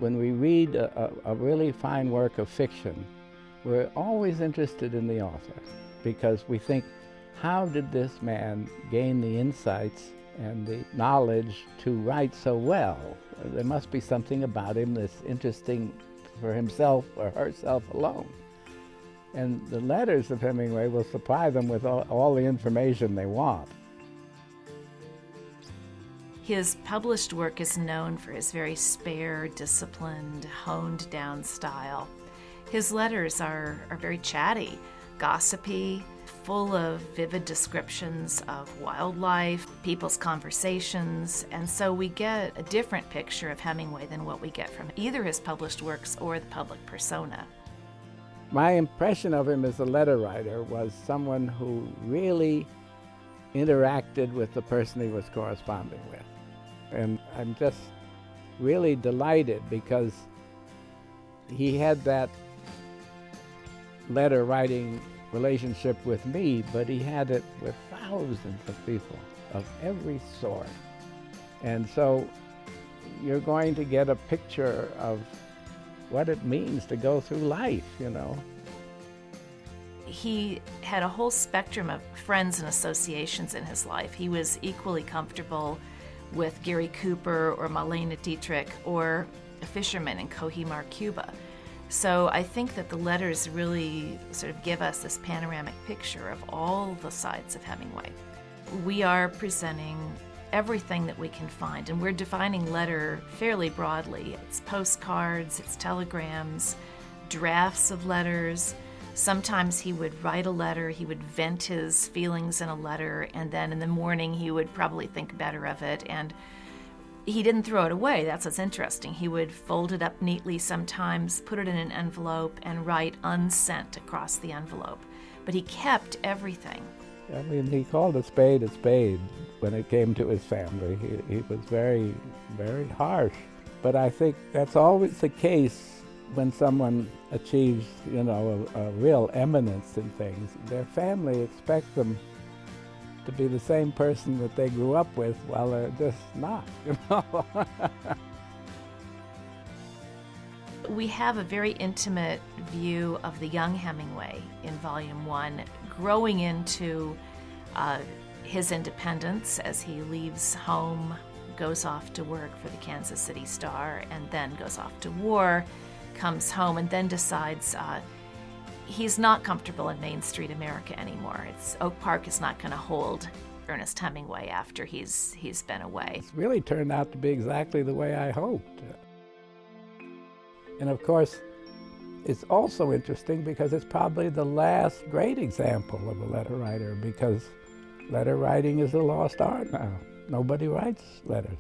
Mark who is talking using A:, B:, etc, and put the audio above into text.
A: When we read a really fine work of fiction, we're always interested in the author because we think, how did this man gain the insights and the knowledge to write so well? There must be something about him that's interesting for himself or herself alone. And the letters of Hemingway will supply them with all the information they want.
B: His published work is known for his very spare, disciplined, honed-down style. His letters are very chatty, gossipy, full of vivid descriptions of wildlife, people's conversations, and so we get a different picture of Hemingway than what we get from either his published works or the public persona.
A: My impression of him as a letter writer was someone who really interacted with the person he was corresponding with. And I'm just really delighted because he had that letter writing relationship with me, but he had it with thousands of people of every sort. And so you're going to get a picture of what it means to go through life, you know.
B: He had a whole spectrum of friends and associations in his life. He was equally comfortable with Gary Cooper or Marlene Dietrich or a fisherman in Cojimar, Cuba. So I think that the letters really sort of give us this panoramic picture of all the sides of Hemingway. We are presenting everything that we can find, and we're defining letter fairly broadly. It's postcards, it's telegrams, drafts of letters. Sometimes he would write a letter, he would vent his feelings in a letter, and then in the morning he would probably think better of it, and he didn't throw it away. That's what's interesting. He would fold it up neatly sometimes, put it in an envelope, and write unsent across the envelope. But he kept everything.
A: I mean, he called a spade when it came to his family. He was very, very harsh. But I think that's always the case when someone achieves, you know, a real eminence in things. Their family expects them to be the same person that they grew up with while they're just not, you know.
B: We have a very intimate view of the young Hemingway in Volume 1, growing into his independence as he leaves home, goes off to work for the Kansas City Star, and then goes off to war, comes home, and then decides he's not comfortable in Main Street America anymore. Oak Park is not going to hold Ernest Hemingway after he's been away.
A: It's really turned out to be exactly the way I hoped. And of course, it's also interesting because it's probably the last great example of a letter writer, because letter writing is a lost art now. Nobody writes letters.